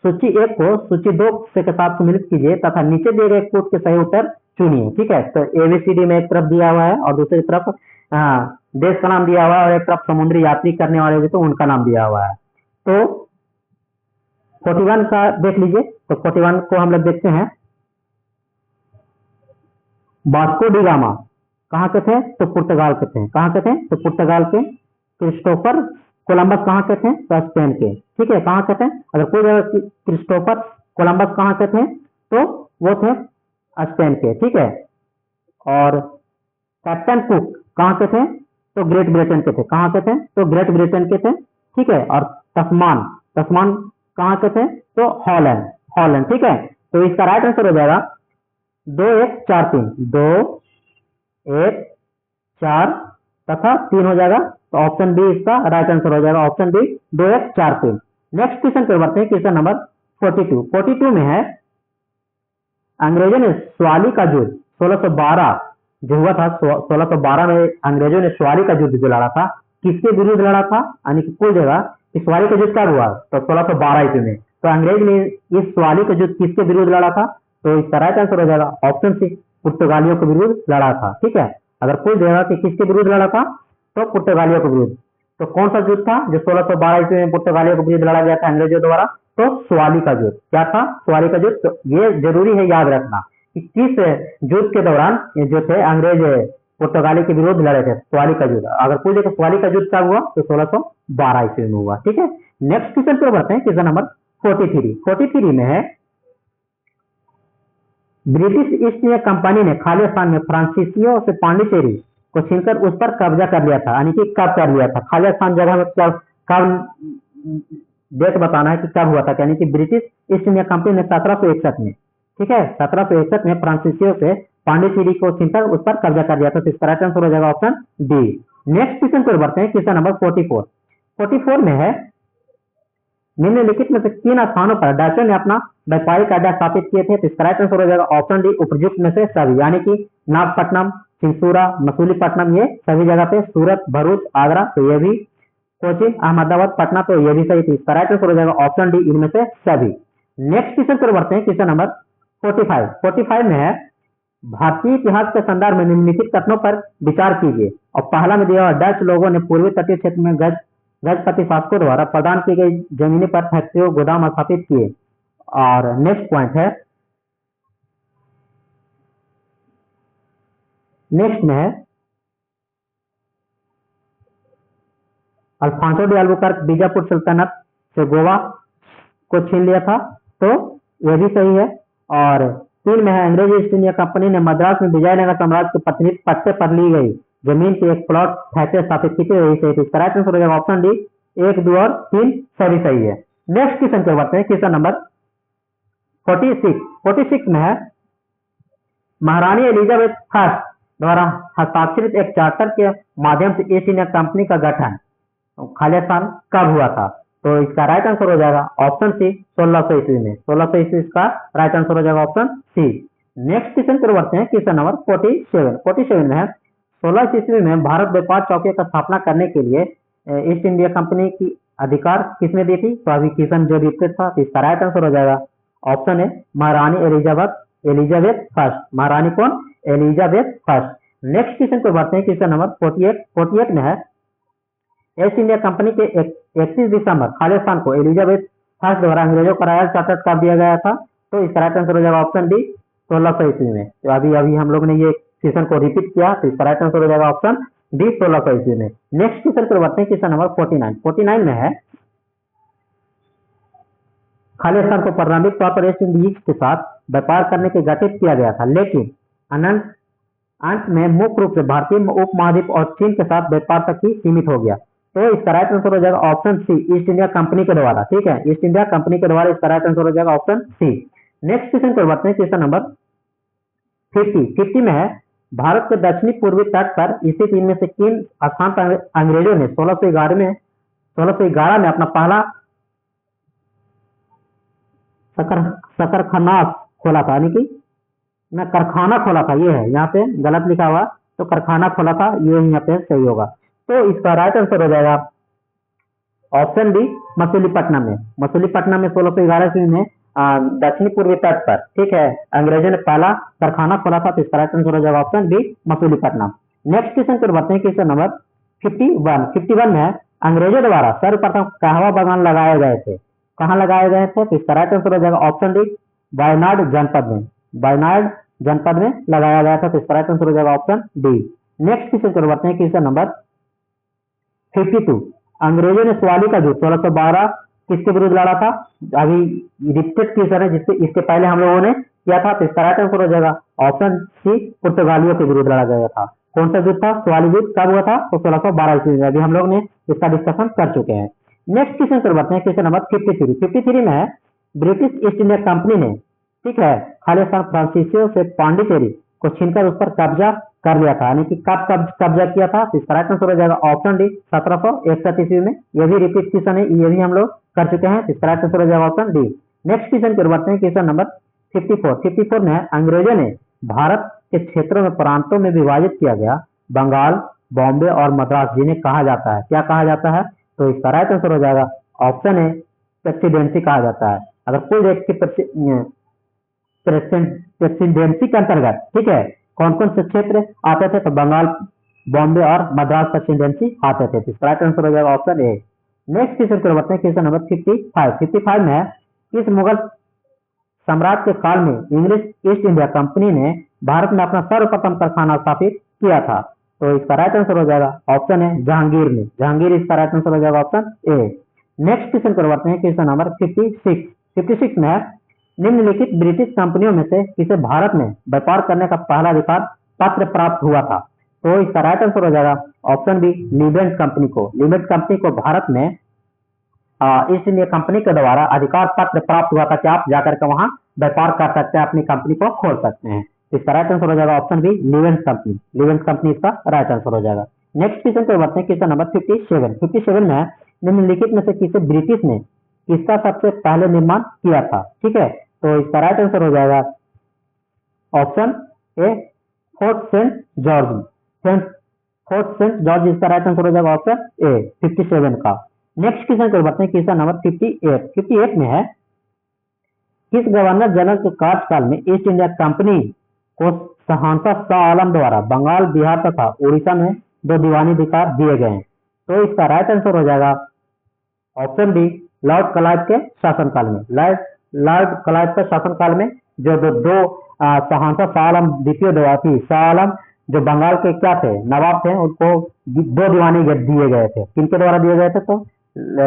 सूची 1 को सूची 2 से के साथ सम्मिलित कीजिए तथा नीचे दिए गए कोड के सही उत्तर चुनिए। ठीक है, तो एबीसीडी में एक तरफ दिया हुआ है और दूसरी तरफ देश का नाम दिया हुआ है और एक तरफ समुद्री यात्री करने वाले जो तो उनका नाम दिया हुआ है। तो 41 का देख लीजिए, तो 41 को हम लोग देखते हैं, वास्को डी गामा कहाँ के थे? तो पुर्तगाल के थे। कहाँ के थे? तो पुर्तगाल के। क्रिस्टोफर कोलंबस कहाँ के थे? तो स्पेन के। ठीक है, कहाँ के थे? अगर कोई क्रिस्टोफर कोलंबस कहाँ के थे, तो वो थे स्पेन के। ठीक है, और कैप्टन कुक कहाँ के थे? तो ग्रेट ब्रिटेन के थे। कहाँ के थे? तो ग्रेट ब्रिटेन के थे। ठीक है, और तस्मान कहाँ के थे? तो हॉलैंड। ठीक है, तो इसका राइट आंसर हो जाएगा 2 1 4 3, 2 1 4 तथा 3 हो जाएगा, तो ऑप्शन बी इसका राइट आंसर हो जाएगा, ऑप्शन बी 2 1 4 3। नेक्स्ट क्वेश्चन पे बढ़ते हैं, क्वेश्चन नंबर 42 में है, अंग्रेजों ने स्वाली का युद्ध 1612 जो हुआ था, 1612 में अंग्रेजों ने स्वाली का युद्ध जो लड़ा था, किसके विरुद्ध लड़ा था? यानी कि कोई जगह इस स्वाली का युद्ध कब हुआ? तो 1612 ईस्वी में। तो अंग्रेज ने इस स्वाली का युद्ध किसके विरुद्ध लड़ा था? तो इसका राइट आंसर हो जाएगा ऑप्शन सी, पुर्तगालियों के विरुद्ध लड़ा था। ठीक है, अगर कोई देगा कि किसके विरुद्ध लड़ा था, तो पुर्तगालियों के विरुद्ध। तो कौन सा युद्ध था जो 1612 ईस्वी में पुर्तगालियों के विरुद्ध लड़ा गया था अंग्रेजों द्वारा? तो स्वाली का युद्ध। क्या था? स्वाली का युद्ध। तो ये जरूरी है याद रखना कि किस युद्ध के दौरान जो थे अंग्रेज पुर्तगाली के विरुद्ध लड़े थे, स्वाली का युद्ध। अगर पूछे तो स्वाली का युद्ध कब हुआ? तो 1612 ईस्वी में हुआ। ठीक है, नेक्स्ट क्वेश्चन पे बढ़ते हैं, क्वेश्चन नंबर 43 में है, ब्रिटिश ईस्ट इंडिया कंपनी ने खाली स्थान में फ्रांसीसियों से पांडिचेरी को छीनकर उस पर कब्जा कर लिया था, यानी कि कब कर लिया था? खाली स्थान जगह में कब डेट बताना है कि कब हुआ था, यानी कि ब्रिटिश ईस्ट इंडिया कंपनी ने 1761 में, ठीक है, 1761 में फ्रांसीसियों से पांडिचेरी को छीनकर उस पर कब्जा कर लिया था। तो इसका राइट आंसर हो जाएगा ऑप्शन डी। नेक्स्ट क्वेश्चन पर बढ़ते हैं, क्वेश्चन नंबर 44 में है, निम्नलिखित में से किन स्थानों पर डचों ने अपना व्यापारिक अड्डा स्थापित किए थे? तो इसका राइट आंसर हो जाएगा ऑप्शन डी, उपयुक्त में से सभी, यानी कि नागपट्टनम, सिंसूरा, मसूलीपट्टनम, ये सभी जगह पे, सूरत, भरूच, आगरा, तो ये भी, कोची, अहमदाबाद, पटना, तो ये भी सही थी। इसका राइट आंसर हो जाएगा ऑप्शन डी, इनमें से सभी। नेक्स्ट क्वेश्चन पर बढ़ते हैं, क्वेश्चन नंबर 45 में है, भारतीय इतिहास के संदर्भ में निम्नलिखित कथनों पर विचार कीजिए। और पहला में दिया हुआ, डच लोगों ने पूर्वी तटीय क्षेत्र में गजपति शासकों द्वारा प्रदान की गई जमीनों पर फैक्ट्रियों गोदाम स्थापित किए और नेक्स्ट पॉइंट है, नेक्स्ट में है अल्फांसो डी अल्बुकर्क बीजापुर सल्तनत से गोवा को छीन लिया था, तो यह भी सही है। और 3 में है अंग्रेज ईस्ट इंडिया कंपनी ने मद्रास में विजयनगर साम्राज्य के प्रतिनिधि पट्टे पर ली गई जमीन की एक प्लॉट फैक्ट्री स्थापित की थी, वही सही थी। इसका राइट आंसर हो जाएगा ऑप्शन डी, 1, 2 और 3 सभी सही है। नेक्स्ट क्वेश्चन पर बढ़ते हैं, क्वेश्चन नंबर 46 में है महारानी एलिजाबेथ फर्स्ट द्वारा हस्ताक्षरित एक चार्टर के माध्यम से ईस्ट इंडिया कंपनी का गठन खालिस्तान कब हुआ था? तो इसका राइट आंसर हो जाएगा ऑप्शन सी, 1600 ईस्वी में। 1600 ईस्वी इसका राइट आंसर हो जाएगा ऑप्शन सी। नेक्स्ट क्वेश्चन पर बढ़ते हैं, क्वेश्चन नंबर 47 में है 16 ईस्वी में भारत व्यापार चौकी का स्थापना करने के लिए ईस्ट इंडिया कंपनी की अधिकार किसने दी थी? तो अभी क्वेश्चन जो रिपीट था, तो इसका राइट आंसर हो जाएगा ऑप्शन है महारानी एलिजाबेथ फर्स्ट। महारानी कौन? Elizabeth first. नेक्स्ट क्वेश्चन पर बढ़ते हैं, क्वेश्चन नंबर 48 में है ईस्ट इंडिया कंपनी के 31 दिसंबर खालिस्तान को एलिजाबेथ फर्स्ट द्वारा अंग्रेजों का रॉयल चार्टर कर दिया गया था, तो इसका राइट आंसर हो जाएगा ऑप्शन डी, 1600 ईस्वी में। तो अभी हम लोग ने ये क्वेश्चन को रिपीट किया, तो इसका राइट आंसर हो जाएगा ऑप्शन डी, 1600 ईस्वी में। नेक्स्ट क्वेश्चन पर बढ़ते हैं, क्वेश्चन नंबर 49 में है खालिस्तान को प्रारंभिक तौर पर ईस्ट इंडीज के साथ व्यापार करने के गठित किया गया था, लेकिन अंत में मुख्य रूप से भारतीय उपमहाद्वीप और चीन के साथ व्यापार तक ही सीमित हो गया, तो इसका राइट आंसर हो जाएगा option C, East India company के द्वारा। ठीक है, ईस्ट इंडिया कंपनी के द्वारा इसका राइट आंसर हो जाएगा ऑप्शन सी। नेक्स्ट क्वेश्चन पर बढ़ते हैं, क्वेश्चन नंबर 50 में है भारत के दक्षिणी पूर्वी तट पर स्थित इनमें से किन स्थान पर अंग्रेजों ने 1611 में अपना पहला सकरखाना खोला था, यानी कि मैं कारखाना खोला था, ये है यहाँ पे गलत लिखा हुआ, तो कारखाना खोला था, ये यहाँ पे सही होगा। तो इसका राइट आंसर हो जाएगा ऑप्शन डी, मसूलीपट्टनम में। मसूलीपट्टनम में 1611 ईस्वी में दक्षिणी पूर्वी तट पर, ठीक है, अंग्रेजों ने पहला कारखाना खोला था, तो इसका राइट आंसर हो जाएगा option D, Masulipatnam. Next question पर बढ़ते हैं, क्वेश्चन नंबर 51 में है अंग्रेजों द्वारा सर्वप्रथम कहवा बागान लगाए गए थे, कहाँ लगाए गए थे? तो इसका राइट आंसर हो जाएगा ऑप्शन डी, वायनाड जनपद में। वायनाड जनपद में लगाया गया था, तो इसका राइट आंसर हो जाएगा ऑप्शन डी। नेक्स्ट क्वेश्चन पर बढ़ते हैं, क्वेश्चन नंबर 52 अंग्रेजों ने सवाली का युद्ध 1612 किसके विरुद्ध लड़ा था? अभी रिपीटेड क्वेश्चन है, जिससे इसके पहले हम लोगों ने किया था, तो इसका राइट आंसर हो जाएगा ऑप्शन सी, पुर्तगालियों के विरुद्ध लड़ा गया था। कौन सा युद्ध था? सवाली युद्ध कब हुआ था? तो 1612 ईस्वी में। अभी हम लोग ने इसका डिस्कशन कर चुके हैं। नेक्स्ट क्वेश्चन पर बढ़ते हैं, क्वेश्चन नंबर 53 में है ब्रिटिश ईस्ट इंडिया कंपनी ने, ठीक है, खालिस्तान फ्रांसीसियों से पांडिचेरी को छीनकर उस पर कब्जा कर लिया था, यानी कि कब कब्जा किया था? तो इसका राइट आंसर हो जाएगा ऑप्शन डी, 1761 ईस्वी में। ये भी रिपीट क्वेश्चन है, ये भी हम लोग कर चुके हैं, तो इसका राइट आंसर हो जाएगा ऑप्शन डी। नेक्स्ट क्वेश्चन पर बढ़ते हैं, क्वेश्चन नंबर 54 में है अंग्रेजों ने भारत के क्षेत्रों में प्रांतों में विभाजित किया गया बंगाल, बॉम्बे और मद्रास, जिन्हें कहा जाता है, क्या कहा जाता है? तो इसका राइट आंसर हो जाएगा ऑप्शन ए, प्रेसिडेंसी कहा जाता है। अगर कोई देश की प्रेसिडेंसी के अंतर्गत, ठीक है, कौन कौन से क्षेत्र आते थे? तो बंगाल, बॉम्बे और मद्रास प्रेसिडेंसी आते थे, तो इसका राइट आंसर हो जाएगा ऑप्शन ए। नेक्स्ट क्वेश्चन को बढ़ते हैं, क्वेश्चन नंबर 55 में है किस मुगल सम्राट के काल में इंग्लिश ईस्ट इंडिया कंपनी ने भारत में अपना सर्वप्रथम कारखाना स्थापित किया था? तो इसका राइट आंसर हो जाएगा ऑप्शन है जहांगीर में। जहांगीर इसका राइट आंसर हो जाएगा ऑप्शन ए। नेक्स्ट क्वेश्चन को बढ़ते हैं, क्वेश्चन नंबर 56 में है निम्नलिखित ब्रिटिश कंपनियों में से किसे भारत में व्यापार करने का पहला अधिकार पत्र प्राप्त हुआ था? तो इसका राइट आंसर हो जाएगा ऑप्शन बी, लीबेंट कंपनी को। लीबेंट कंपनी को भारत में ईस्ट इंडिया कंपनी के द्वारा अधिकार पत्र प्राप्त हुआ था कि आप जाकर के वहां व्यापार कर सकते हैं, अपनी कंपनी को खोल सकते हैं। इसका राइट आंसर हो जाएगा ऑप्शन बी, लीबेंट कंपनी। लीबेंट कंपनी इसका राइट आंसर हो जाएगा। नेक्स्ट क्वेश्चन पे बढ़ते हैं, क्वेश्चन नंबर 57 में है निम्नलिखित में से किसे ब्रिटिश ने किसका सबसे पहले निर्माण किया था? ठीक है, तो इसका राइट आंसर हो जाएगा option A, Fort Saint George. Fort Saint George इसका राइट आंसर हो जाएगा ऑप्शन ए, 57 का। नेक्स्ट क्वेश्चन को बढ़ते हैं, क्वेश्चन नंबर 58 में है किस गवर्नर जनरल के कार्यकाल में ईस्ट इंडिया कंपनी को शहंशाह शाह आलम द्वारा बंगाल, बिहार तथा उड़ीसा में 2 दीवानी अधिकार दिए गए? तो इसका राइट आंसर हो जाएगा ऑप्शन डी, लॉर्ड क्लाइव के शासनकाल में। लॉर्ड क्लाइव के शासनकाल में जो दो शहंशाह शाह आलम द्वितीय थी, शाह आलम जो बंगाल के क्या थे, नवाब थे, उनको 2 दीवानी दिए गए थे। किनके द्वारा दिए गए थे? तो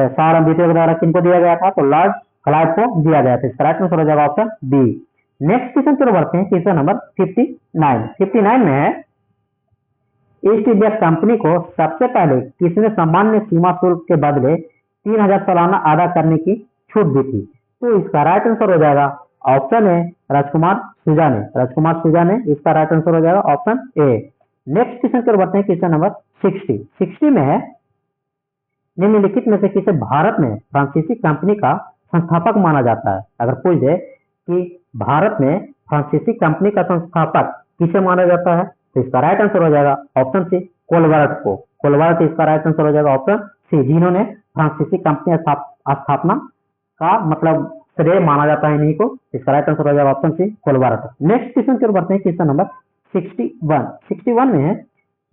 शाह आलम द्वितीय के द्वारा किनको दिया गया था? तो लॉर्ड क्लाइव को दिया गया था। इसका राइट आंसर हो जाएगा ऑप्शन बी। नेक्स्ट क्वेश्चन की ओर बढ़ते हैं, क्वेश्चन नंबर 59। 59 में है ईस्ट इंडिया कंपनी को सबसे पहले किसने सामान्य सीमा शुल्क के बदले 3000 सालाना अदा करने की छूट दी थी? तो इसका राइट आंसर हो जाएगा ऑप्शन ए, राजकुमार सुजा ने। राजकुमार सुजा ने इसका राइट आंसर हो जाएगा ऑप्शन ए। नेक्स्ट क्वेश्चन की ओर बढ़ते हैं, क्वेश्चन नंबर 60। 60 में है निम्नलिखित में से किसे भारत में फ्रांसीसी कंपनी का संस्थापक माना जाता है? अगर पूछ दे कि भारत में फ्रांसीसी कंपनी का संस्थापक किसे माना जाता है, तो इसका राइट आंसर हो जाएगा ऑप्शन सी, कोलवर्ट को। कोलवर्ट इसका राइट आंसर हो जाएगा ऑप्शन सी, जिन्होंने फ्रांसीसी कंपनी स्थापना का मतलब श्रेय माना जाता है इन्हीं को। इसका राइट आंसर हो जाएगा ऑप्शन सी, कोलवर्ट। नेक्स्ट क्वेश्चन की ओर बढ़ते हैं, क्वेश्चन नंबर 61। 61 में है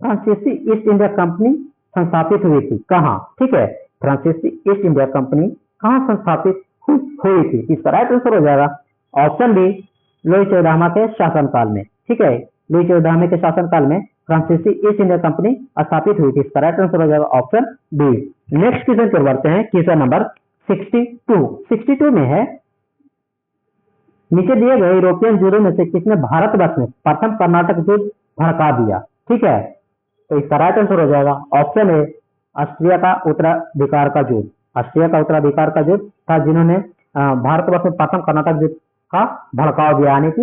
फ्रांसीसी ईस्ट इंडिया कंपनी संस्थापित हुई थी कहाँ? ठीक है, फ्रांसीसी ईस्ट इंडिया कंपनी कहाँ संस्थापित हुई थी? इसका राइट आंसर हो जाएगा ऑप्शन बी, लुई चौदामा के शासनकाल में। ठीक है, लुई चौदामा के शासनकाल में फ्रांसीसी ईस्ट इंडिया कंपनी स्थापित हुई थी। इसका राइट आंसर हो जाएगा ऑप्शन बी। नेक्स्ट क्वेश्चन पर बढ़ते हैं, क्वेश्चन नंबर 62। 62 में है नीचे दिए गए यूरोपियन युद्धों में से किसने भारतवर्ष में प्रथम कर्नाटक युद्ध भड़का दिया? ठीक है, तो इसका राइट आंसर हो जाएगा ऑप्शन ए, ऑस्ट्रिया का उत्तराधिकार का युद्ध। ऑस्ट्रिया का उत्तराधिकार का युद्ध था जिन्होंने भारतवर्ष में प्रथम कर्नाटक युद्ध का भड़काव दिया, यानी कि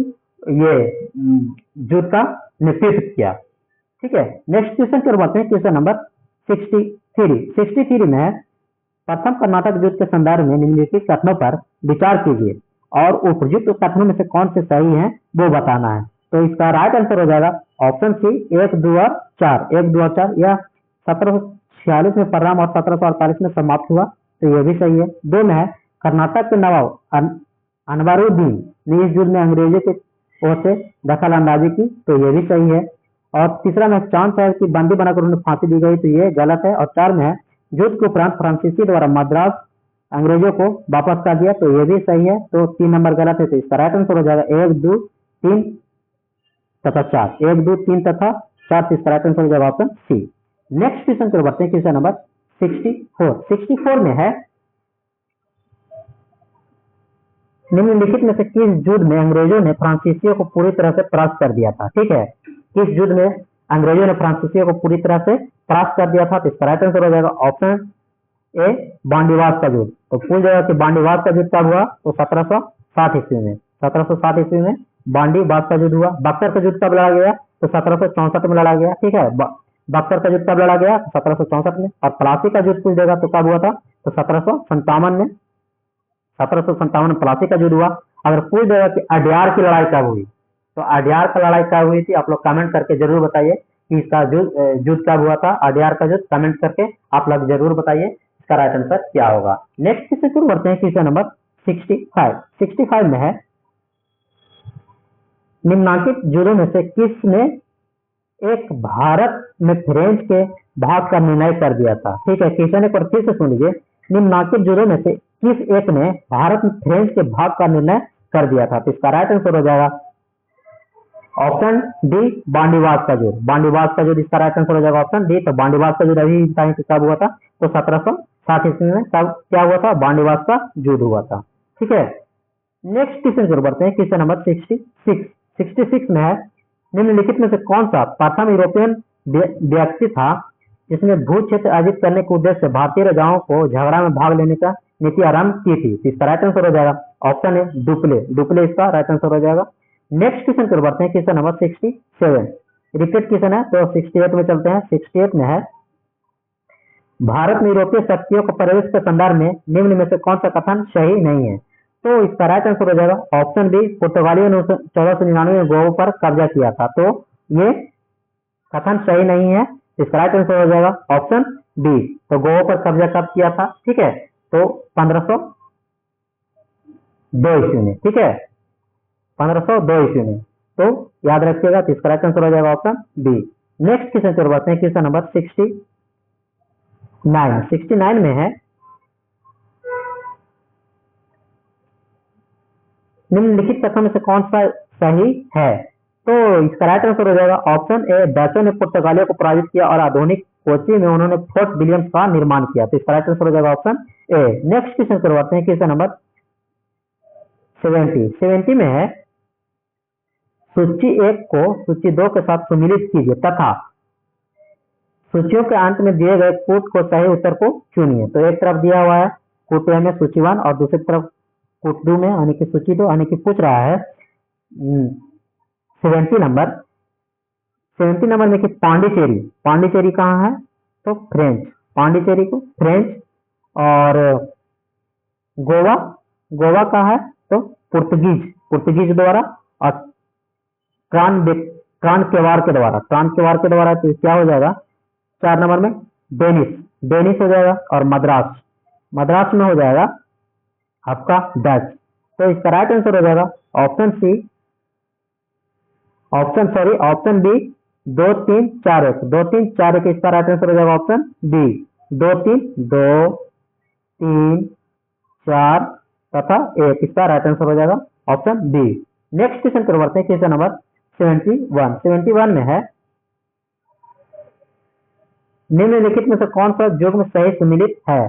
ये युद्ध का नेतृत्व किया। ठीक है, नेक्स्ट क्वेश्चन की ओर बढ़ते हैं, क्वेश्चन नंबर 63। 63 में है प्रथम कर्नाटक युद्ध के संदर्भ में निम्नलिखित कथनों पर विचार कीजिए और उपयुक्त कथनों में से कौन से सही हैं वो बताना है। तो इसका राइट आंसर हो जाएगा ऑप्शन सी, 1, 2 और 4। 1, 2 और 4 यह 1746 में परिणाम और 1748 में समाप्त हुआ, तो यह भी सही है। 2 में है कर्नाटक के नवाब अनवरुद्दीन ने इस युद्ध में अंग्रेजों की ओर से दखल अंदाजी की, तो यह भी सही है। और तीसरा में चांद साहब की बंदी बनाकर उन्हें फांसी दी गई, तो यह गलत है। और 4 में है युद्ध के उपरांत फ्रांसीसी द्वारा मद्रास अंग्रेजों को वापस कर दिया, तो यह भी सही है। तो 3 नंबर गलत है, तो इसका राइट आंसर हो जाएगा 1, 2, 3 तथा 4। 1, 2, 3 तथा 4, इसका राइट आंसर हो जाएगा ऑप्शन सी। नेक्स्ट क्वेश्चन पर बढ़ते हैं, क्वेश्चन नंबर 64। 64 में है निम्नलिखित में से किस युद्ध में अंग्रेजों ने फ्रांसीसियों को पूरी तरह से परास्त कर दिया था? ठीक है, किस युद्ध में अंग्रेजों ने फ्रांसीसियों को पूरी तरह से परास्त कर दिया था? तो इसका राइट आंसर हो जाएगा ऑप्शन ए, बांडीवास का युद्ध। तो पूछ जाएगा कि बांडीवास का युद्ध कब हुआ? तो 1760 ईस्वी में। 1760 ईस्वी में बांडीवास का युद्ध हुआ। बक्सर का युद्ध कब लड़ा गया? तो 1764 में लड़ा गया। ठीक है, बक्सर का युद्ध कब लड़ा गया? 1764 में। और प्लासी का युद्ध पूछ देगा तो कब हुआ था? तो 1757 में। 1757 में प्लासी का युद्ध हुआ। अगर पूछ देगा कि अड्यार की लड़ाई कब हुई, तो अड्यार का लड़ाई कब हुई थी? आप लोग कमेंट करके जरूर बताइए कि इसका युद्ध कब हुआ था, अड्यार का युद्ध। कमेंट करके आप लोग जरूर बताइए इसका राइट आंसर क्या होगा। नेक्स्ट क्वेश्चन शुरू करते हैं, क्वेश्चन नंबर 65। 65 में है निम्नलिखित युद्धों में से किसने एक भारत में फ्रेंच के भाग का निर्णय कर दिया था? ठीक है, क्वेश्चन एक बार फिर से सुन लीजिए। निम्नलिखित युद्धों में से किस एक ने भारत में फ्रेंच के भाग का निर्णय कर दिया था? तो इसका राइट आंसर हो जाएगा ऑप्शन डी, बांडीवास का युद्ध। बांडीवास का युद्ध इसका राइट आंसर हो जाएगा ऑप्शन डी। तो बांडीवास का युद्ध अभी कब हुआ था? तो 1760 ईस्वी में कब क्या हुआ था? बांडीवास का युद्ध हुआ था। ठीक है, नेक्स्ट क्वेश्चन शुरू करते हैं, क्वेश्चन नंबर 66। 66 में है निम्नलिखित में से कौन सा प्रथम यूरोपियन व्यक्ति था जिसने भू क्षेत्र अर्जित करने के उद्देश्य से भारतीय राजाओं को झगड़ा में भाग लेने का नीति आरंभ की थी? इसका राइट आंसर हो जाएगा ऑप्शन ए, डुप्ले। डुप्ले इसका राइट आंसर हो जाएगा। नेक्स्ट क्वेश्चन पर बढ़ते हैं, क्वेश्चन नंबर 67। रिपीट क्वेश्चन है, तो 68 में चलते हैं। 68 में है भारत में यूरोपीय शक्तियों के प्रवेश के संदर्भ में निम्न में से कौन सा कथन सही नहीं है? तो इसका राइट आंसर हो जाएगा ऑप्शन बी, पुर्तगालियों ने 1499 में गोवा पर कब्जा किया था, तो ये कथन सही नहीं है। इसका राइट आंसर हो जाएगा ऑप्शन बी। तो गोवा पर कब्जा कब किया था? ठीक है, तो 1502 ईस्वी में। ठीक है, 1502 ईस्वी में, तो याद रखिएगा। तो इसका राइट आंसर हो जाएगा ऑप्शन बी। नेक्स्ट क्वेश्चन पर बढ़ते हैं, क्वेश्चन नंबर 69। 69 में है निम्नलिखित कथनों में से कौन सा सही है? तो इसका राइट आंसर हो जाएगा ऑप्शन ए, डचों ने पुर्तगालियों को पराजित किया और आधुनिक कोची में उन्होंने फोर्ट विलियम्स का निर्माण किया। तो इसका राइट आंसर हो जाएगा ऑप्शन ए। नेक्स्ट क्वेश्चन करवाते हैं, क्वेश्चन नंबर 70 में है, सूची 1 को सूची 2 के साथ सुमिलित कीजिए तथा सूचियों के अंत में दिए गए कूट को सही उत्तर को चुनिए। तो एक तरफ दिया हुआ है कूट ए में सूची 1 और दूसरी तरफ कूट 2 में यानी कि सूची 2, यानी कि पूछ रहा है 70 नंबर में कि पांडिचेरी कहाँ है? तो फ्रेंच, पांडिचेरी को फ्रेंच, और गोवा कहाँ है? तो पुर्तगीज द्वारा, और क्रांकेवार के द्वारा तो क्या हो जाएगा 4 नंबर में? डेनिश हो जाएगा, और मद्रास में हो जाएगा आपका डच। तो इसका राइट आंसर हो जाएगा ऑप्शन बी 2 3 4 1। 2 3 4 1 इसका राइट आंसर हो जाएगा ऑप्शन बी। 2 3 4 तथा 1 इसका राइट आंसर हो जाएगा ऑप्शन बी। नेक्स्ट क्वेश्चन करवाते हैं, क्वेश्चन नंबर 71 में है, निम्नलिखित में से कौन सा युग्म सही सुमिलित है?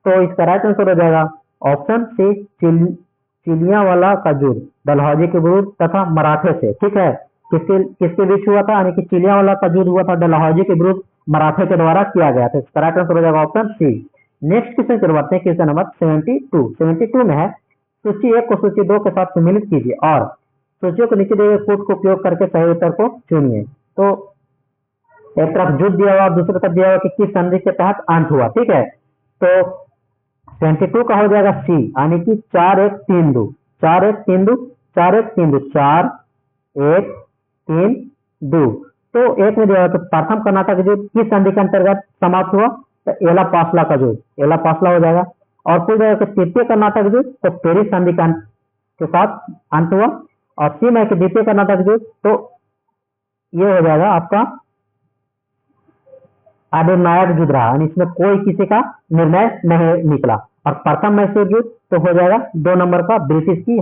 तो इसका राइट आंसर हो जाएगा ऑप्शन सी, चिलियावाला का युद्ध डलहौजी के विरुद्ध तथा मराठे से। ठीक है, किसके बीच हुआ था? यानी कि चिलियावाला का युद्ध हुआ था डलहौजी के विरुद्ध मराठे के द्वारा किया गया था। इसका राइट आंसर हो जाएगा ऑप्शन सी। नेक्स्ट क्वेश्चन करवाते हैं, क्वेश्चन नंबर 72 में है, सूची 1 को सूची 2 के साथ सुमिलित कीजिए और सूचियों को नीचे दिए गए कूट को उपयोग करके सही उत्तर को चुनिए। तो एक तरफ युद्ध दिया हुआ और दूसरी तरफ दिया हुआ कि किस संधि के तहत अंत हुआ। ठीक है, तो 72 का हो जाएगा सी, यानी कि 4 1 3 2 4 1 3 2 4 1 3 2 4 1 3 2। तो एक में दिया हुआ तो प्रथम कर्नाटक युद्ध किस संधि के अंतर्गत समाप्त हुआ? तो एलापासला का युद्ध, एलापासला हो जाएगा। और पूछ जाएगा कि तृतीय कर्नाटक युद्ध तो पेरिस संधि के साथ अंत हुआ। और सी में कि द्वितीय कर्नाटक युद्ध तो ये हो जाएगा आपका निर्णायक युद्ध रहा, यानी इसमें कोई किसी का निर्णय नहीं निकला। और प्रथम मैसूर युद्ध तो हो जाएगा 2 नंबर का ब्रिटिश के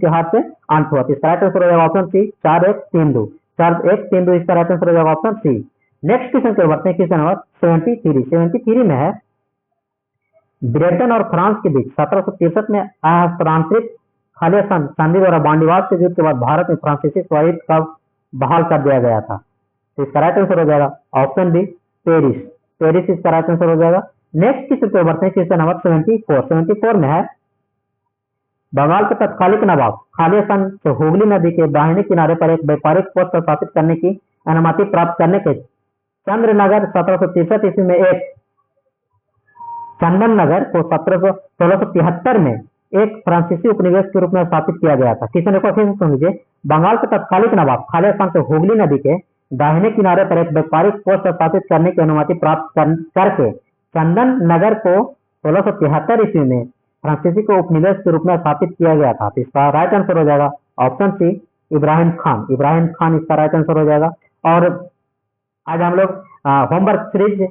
हाथ से अंत हुआ। इसका राइट आंसर हो जाएगा ऑप्शन सी, 4 1 3 2 4 1 3 2 इसका राइट आंसर हो जाएगा ऑप्शन सी। नेक्स्ट क्वेश्चन को बढ़ते हैं, क्वेश्चन नंबर 73 में है, ब्रिटेन और फ्रांस के बीच 1763 में हस्तांतरित खालिया संधि द्वारा बांडीवास के युद्ध के बाद भारत में फ्रांसीसी स्वायत्त का बहाल कर दिया गया था। तो इसका राइट आंसर हो जाएगा ऑप्शन बी, पेरिस इसका राइट आंसर हो जाएगा। नेक्स्ट क्वेश्चन को बढ़ते हैं, क्वेश्चन नंबर 74 में है, बंगाल के तत्कालिक नवाब खालिया खान से हुगली नदी के दाहिने किनारे पर एक व्यापारिक पोस्ट स्थापित करने की अनुमति प्राप्त करने के चंद्रनगर 1763 ईस्वी में एक चंदन नगर को 1673 में एक फ्रांसीसी उपनिवेश के रूप में स्थापित किया गया था। क्वेश्चन एक बार फिर से सुन लीजिए, बंगाल के तत्कालिक नवाब खालिया खान से हुगली नदी के दाहिने किनारे पर एक व्यापारिक पोस्ट स्थापित करने की अनुमति प्राप्त करके चंदन नगर को 1673 ईस्वी में फ्रांसीसी को उपनिवेश के रूप में स्थापित किया गया था। तो इसका राइट आंसर हो जाएगा ऑप्शन सी, इब्राहिम खान इसका राइट आंसर हो जाएगा। और आज हम लोग होमवर्क सीरीज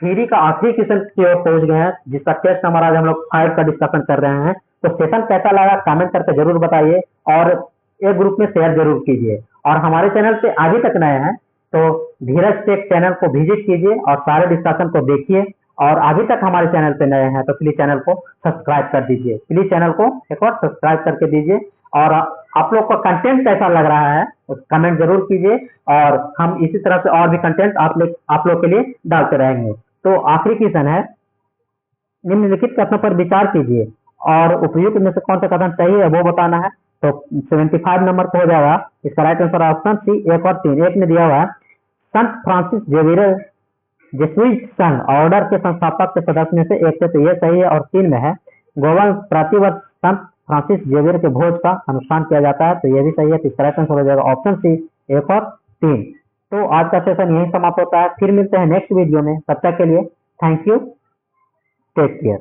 3 का आखिरी क्वेश्चन की ओर पहुंच गए हैं, जिसका टेस्ट नंबर आज हम लोग 5 का डिस्कशन कर रहे हैं। तो सेशन कैसा लगा कमेंट करके जरूर बताइए और एक ग्रुप में शेयर जरूर कीजिए। और हमारे चैनल से अभी तक नए हैं तो धीरज टेक चैनल को विजिट कीजिए और सारे डिस्कशन को देखिए। और अभी तक हमारे चैनल पे नए हैं तो प्लीज चैनल को सब्सक्राइब कर दीजिए। प्लीज चैनल को एक बार सब्सक्राइब करके दीजिए। और आप लोग का कंटेंट कैसा लग रहा है कमेंट जरूर कीजिए और हम इसी तरह से और भी कंटेंट आप लोग के लिए डालते रहेंगे। तो आखिरी क्वेश्चन है, निम्नलिखित कथनों पर विचार कीजिए और उपयुक्त में से कौन सा कथन सही है वो बताना है। तो 75 नंबर पे हो जाएगा, इसका राइट आंसर ऑप्शन सी 1 और 3। 1 में दिया हुआ है, संत फ्रांसिस जेवियर जेसुइट संघ ऑर्डर के संस्थापक के सदस्य में से एक थे, तो ये सही है। और 3 में है, गोवा में प्रतिवर्ष संत फ्रांसिस जेवियर के भोज का अनुष्ठान किया जाता है, तो ये भी सही है। तो इसका राइट आंसर हो जाएगा ऑप्शन सी 1 और 3। तो आज का सेशन यही समाप्त होता है, फिर मिलते हैं नेक्स्ट वीडियो में। तब तक के लिए थैंक यू, टेक केयर।